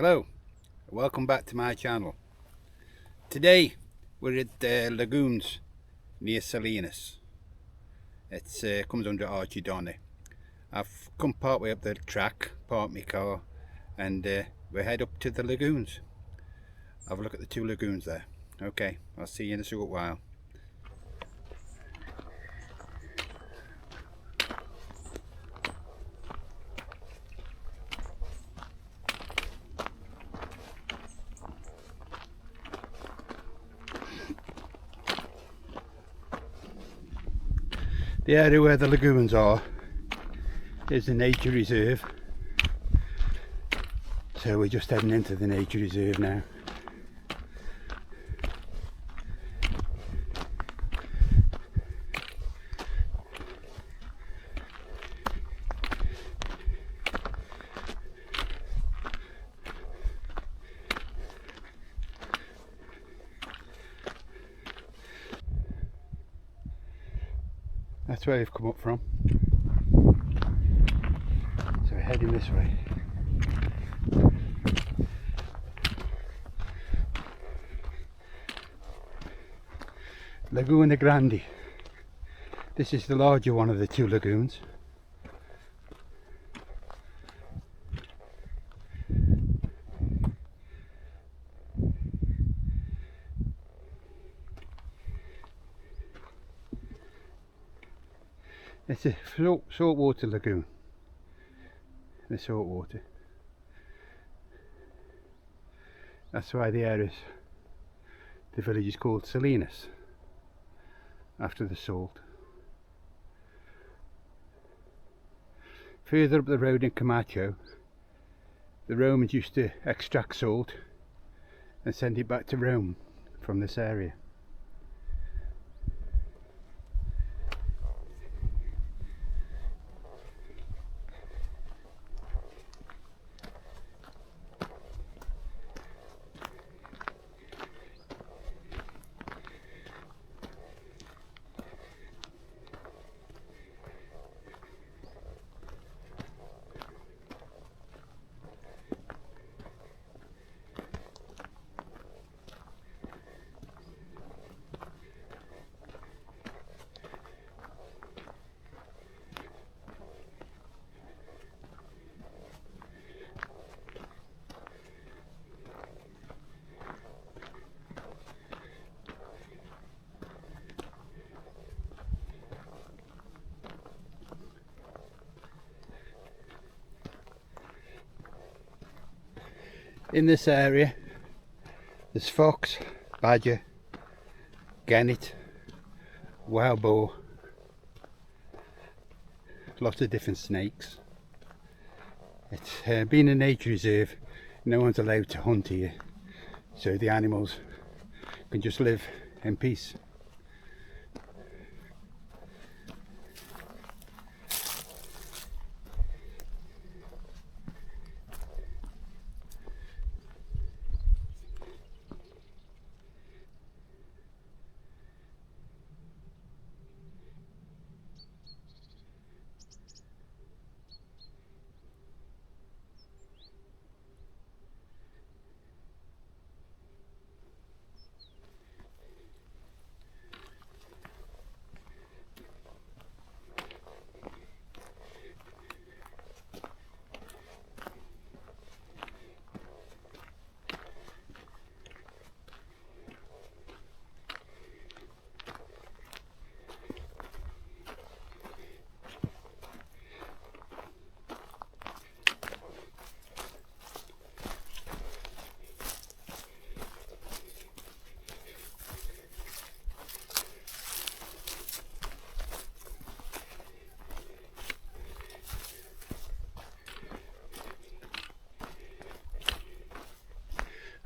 Hello, welcome back to my channel. Today we're at the Lagoons near Salinas. It comes under Archidona. I've come part way up the track, parked my car, and we head up to the lagoons. Have a look at the two lagoons there. Okay, I'll see you in a short while. The area where the lagoons are is a nature reserve, so we're just heading into the nature reserve now. That's where we've come up from, so we're heading this way. Lagoon Grande. This is the larger one of the two lagoons. It's a saltwater lagoon, the saltwater. That's why the village is called Salinas, after the salt. Further up the road in Camacho, the Romans used to extract salt and send it back to Rome from this area. In this area there's fox, badger, gannet, wild boar, lots of different snakes. It's being a nature reserve, no one's allowed to hunt here, so the animals can just live in peace.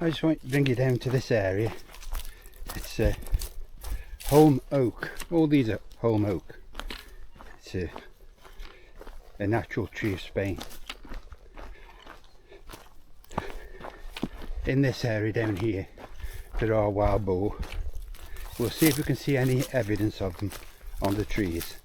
I just want to bring you down to this area. It's holm oak. All these are holm oak. It's a natural tree of Spain. In this area down here there are wild boar. We'll see if we can see any evidence of them on the trees.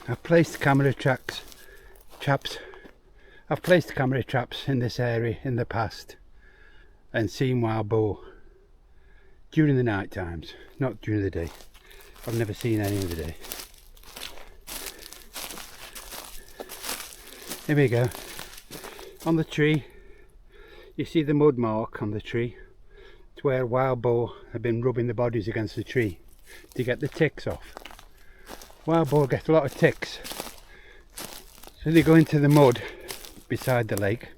I've placed camera traps in this area in the past and seen wild boar during the night times, not during the day. I've never seen any of the day. Here we go. On the tree, you see the mud mark on the tree. It's where wild boar have been rubbing the bodies against the tree to get the ticks off. Wild boar get a lot of ticks, so they go into the mud beside the lake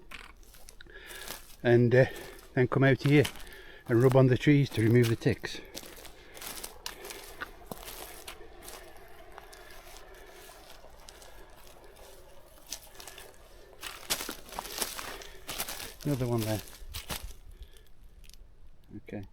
and then come out here and rub on the trees to remove the ticks. Another one there. Okay.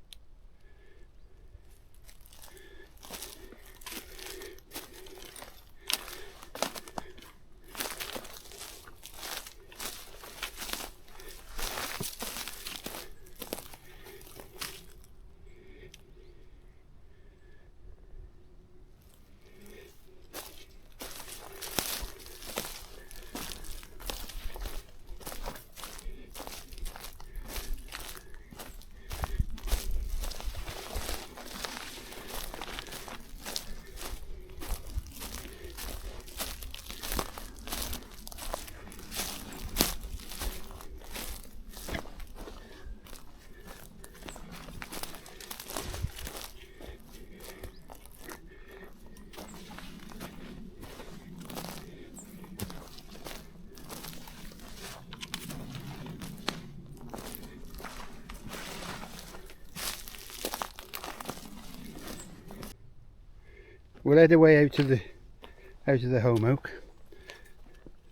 We'll head away out of the home oak,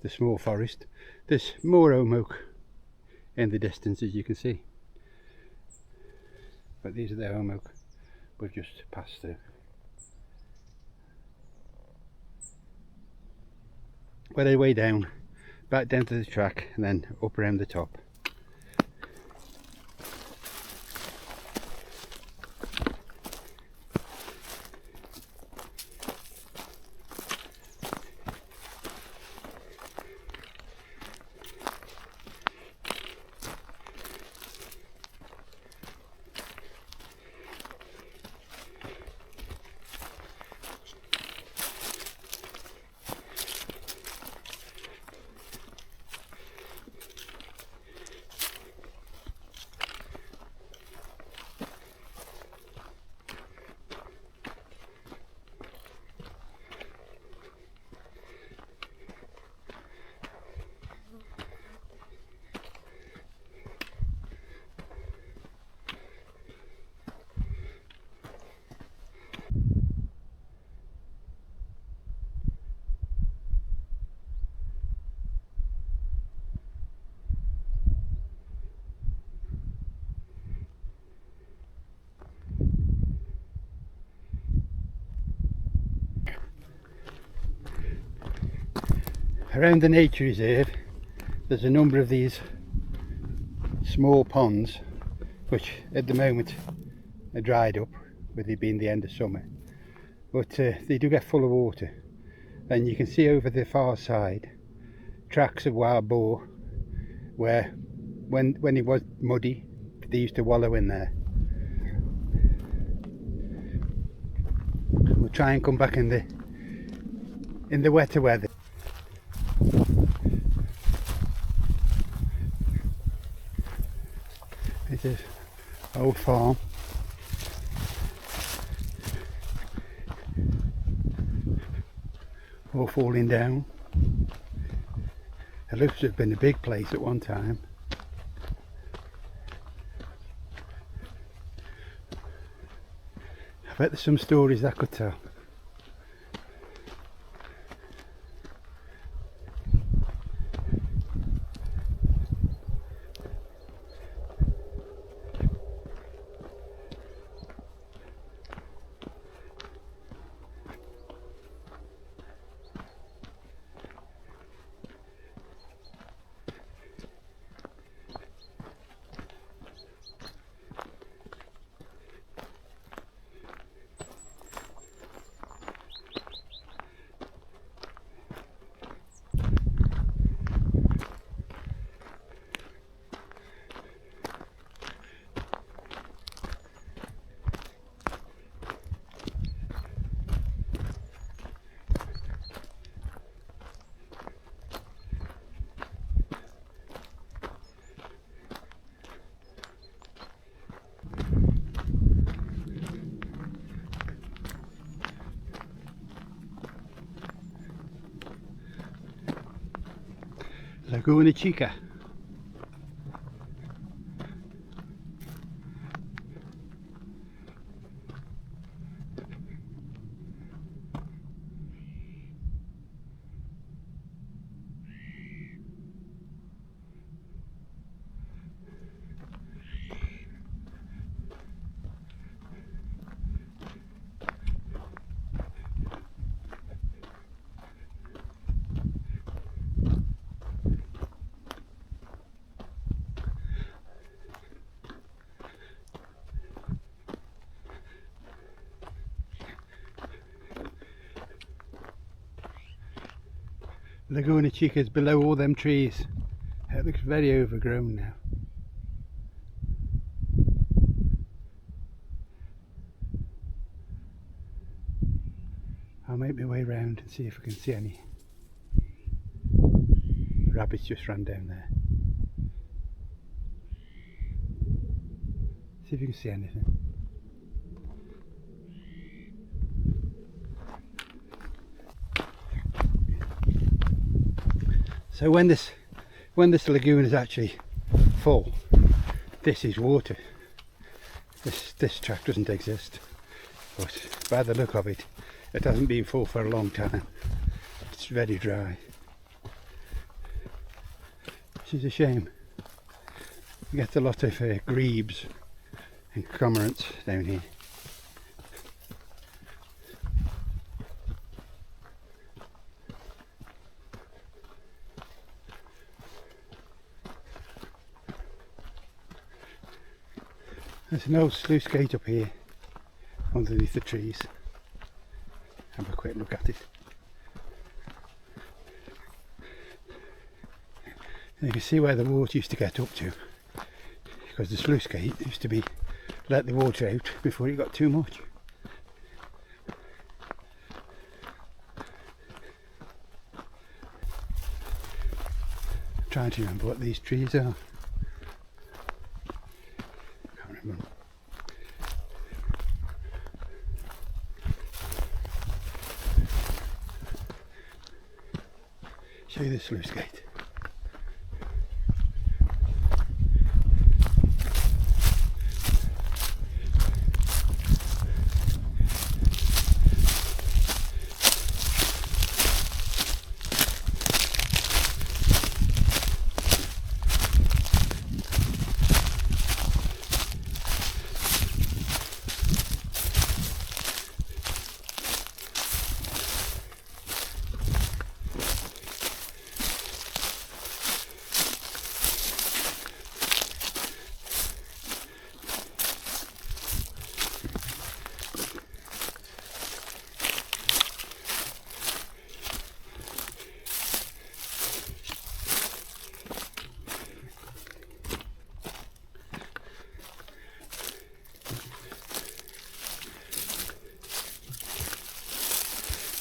the small forest. There's more home oak in the distance, as you can see, but these are the home oak we've just passed through. We'll head way down, back down to the track, and then up around the top. Around the nature reserve there's a number of these small ponds which at the moment are dried up with it being the end of summer, but they do get full of water, and you can see over the far side tracks of wild boar where when it was muddy they used to wallow in there. We'll try and come back in the wetter weather. This is old farm. All falling down. It looks to have been a big place at one time. I bet there's some stories I could tell. Lagoon and Chica. Lagoon and Chica is below all them trees. It looks very overgrown now. I'll make my way round and see if I can see any. Rabbits just ran down there. See if you can see anything. So when this lagoon is actually full, this is water. This track doesn't exist. But by the look of it, it hasn't been full for a long time. It's very dry. Which is a shame. You get a lot of grebes and cormorants down here. There's an old sluice gate up here underneath the trees. Have a quick look at it. And you can see where the water used to get up to, because the sluice gate used to be let the water out before it got too much. I'm trying to remember what these trees are. Show you the sluice gate.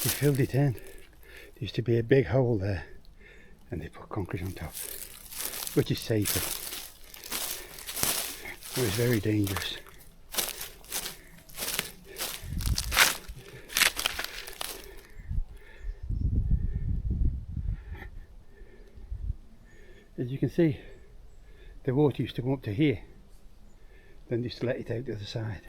They filled it in. There used to be a big hole there and they put concrete on top, which is safer. It was very dangerous. As you can see, the water used to come up to here, then just let it out the other side.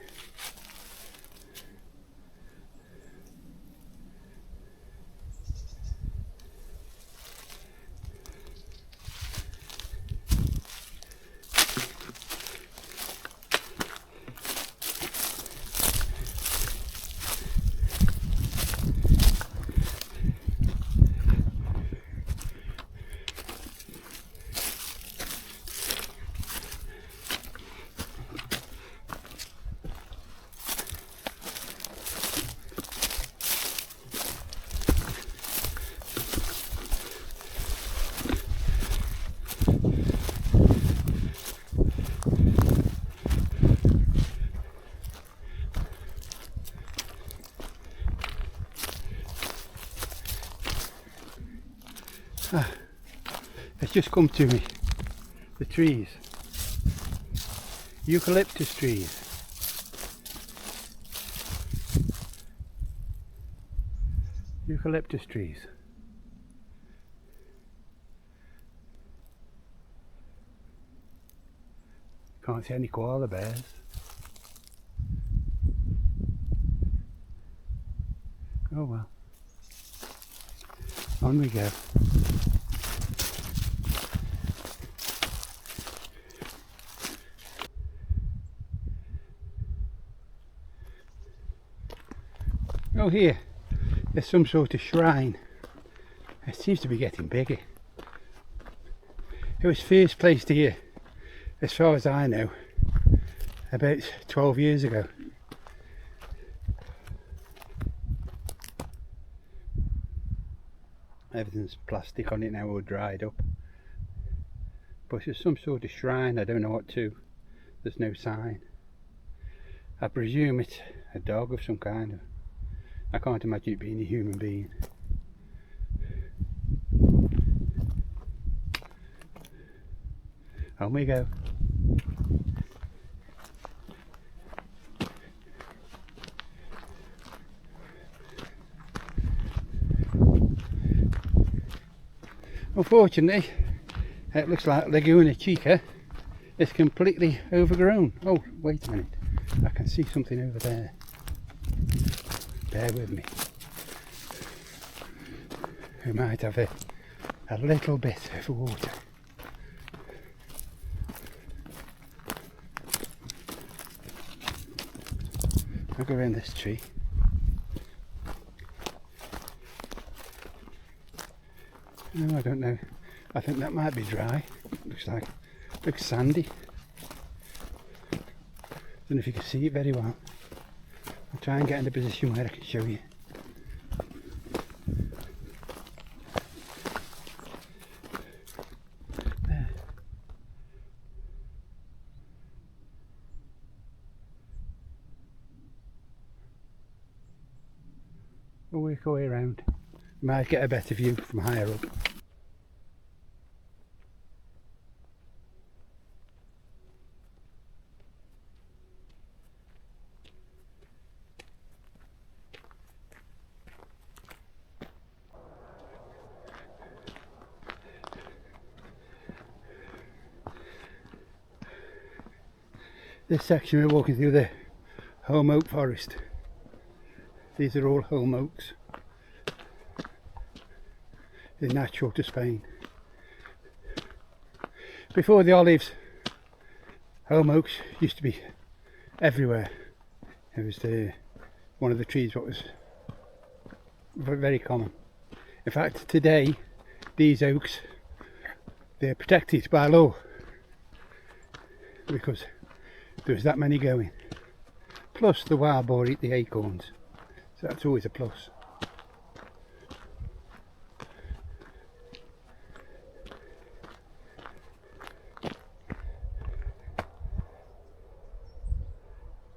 It's just come to me, the trees, eucalyptus trees. Eucalyptus trees. Can't see any koala bears. Oh well. On we go. Oh, here, there's some sort of shrine. It seems to be getting bigger. It was first placed here, as far as I know, about 12 years ago. Everything's plastic on it now, all dried up. But it's some sort of shrine, I don't know what to. There's no sign. I presume it's a dog of some kind. I can't imagine it being a human being. On we go. Unfortunately, it looks like Grande and Chica is completely overgrown. Oh, wait a minute. I can see something over there. Bear with me. We might have a little bit of water. I'll go around this tree. No, I don't know. I think that might be dry. Looks sandy. Don't know if you can see it very well. I'll try and get in a position where I can show you. There. We'll work our way around. Might get a better view from higher up. This section we're walking through the holm oak forest. These are all holm oaks. They're natural to Spain. Before the olives, holm oaks used to be everywhere. It was one of the trees that was very common. In fact, today these oaks, they're protected by law because there's that many going. Plus the wild boar eat the acorns, so that's always a plus.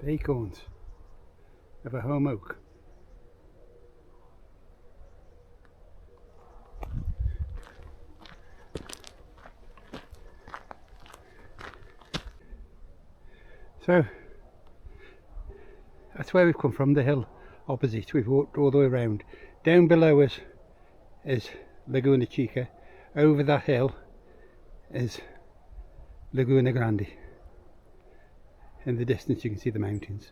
The acorns of a holm oak. So that's where we've come from, the hill opposite. We've walked all the way around. Down below us is Lagoon and Chica. Over that hill is Lagoon Grande. In the distance you can see the mountains.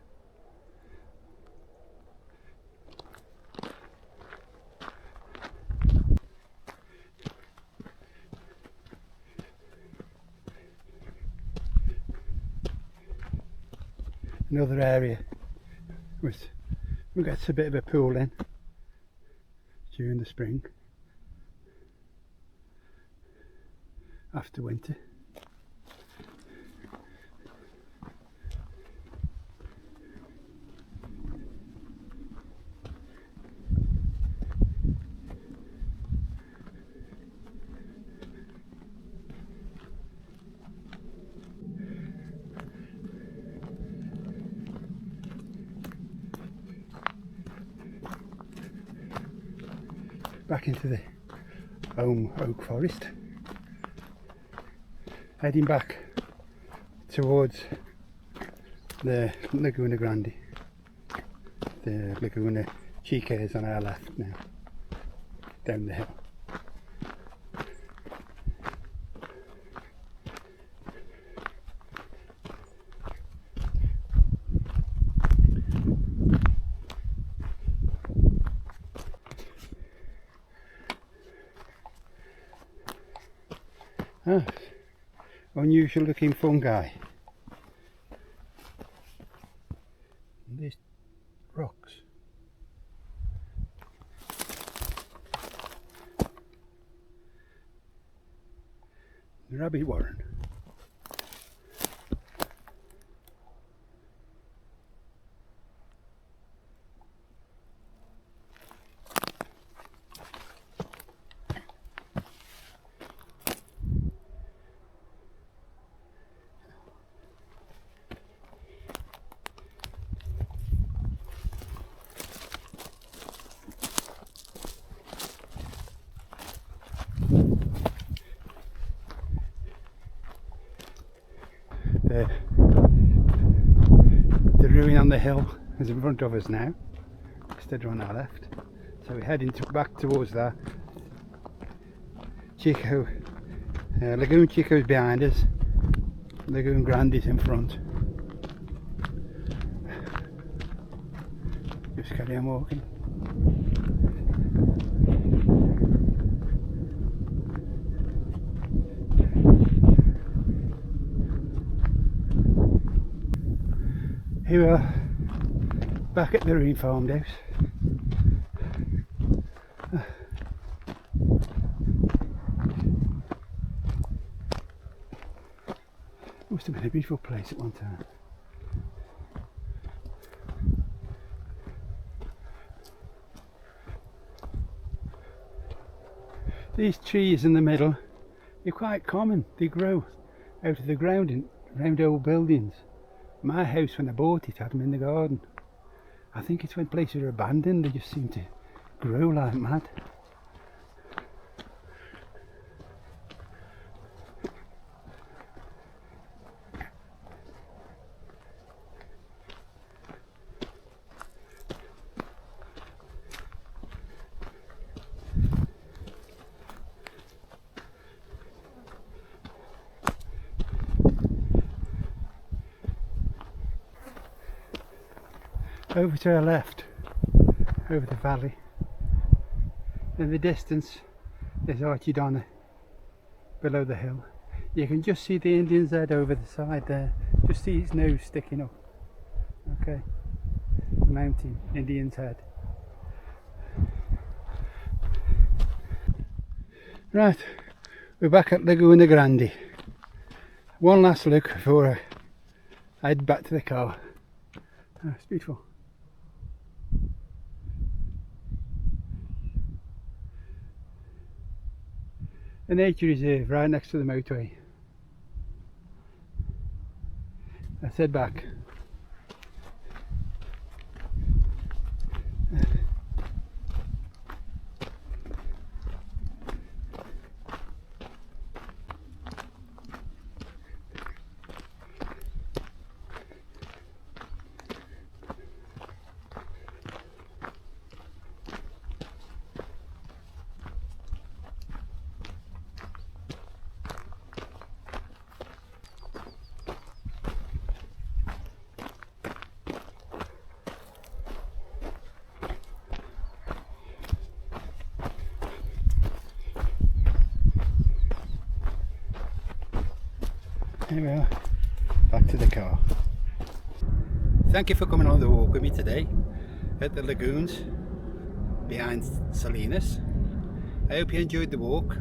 Another area with we get a bit of a pool in during the spring after winter. Back into the holm oak forest, heading back towards the Lagoon Grande. The Lagoon Chica is on our left now, down the hill. Ah, unusual looking fungi. And these rocks. The rabbit warren. The ruin on the hill is in front of us now, instead of on our left. So we're heading back towards that. Chico, Lagoon Chica is behind us. Lagoon Grande is in front. Just carry on walking. Here we are, back at the ruined farmhouse. Must have been a beautiful place at one time. These trees in the middle, they're quite common. They grow out of the ground around old buildings. My house, when I bought it, had them in the garden. I think it's when places are abandoned, they just seem to grow like mad. Over to our left, over the valley, in the distance is Archidona, below the hill. You can just see the Indian's head over the side there, just see its nose sticking up. Okay, the mountain, Indian's head. Right, we're back at Lagoon Grande. One last look before I head back to the car. Oh, it's beautiful. A nature reserve right next to the motorway. Let's head back. Here we are, back to the car. Thank you for coming on the walk with me today at the lagoons behind Salinas. I hope you enjoyed the walk,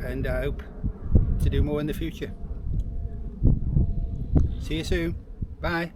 and I hope to do more in the future. See you soon. Bye.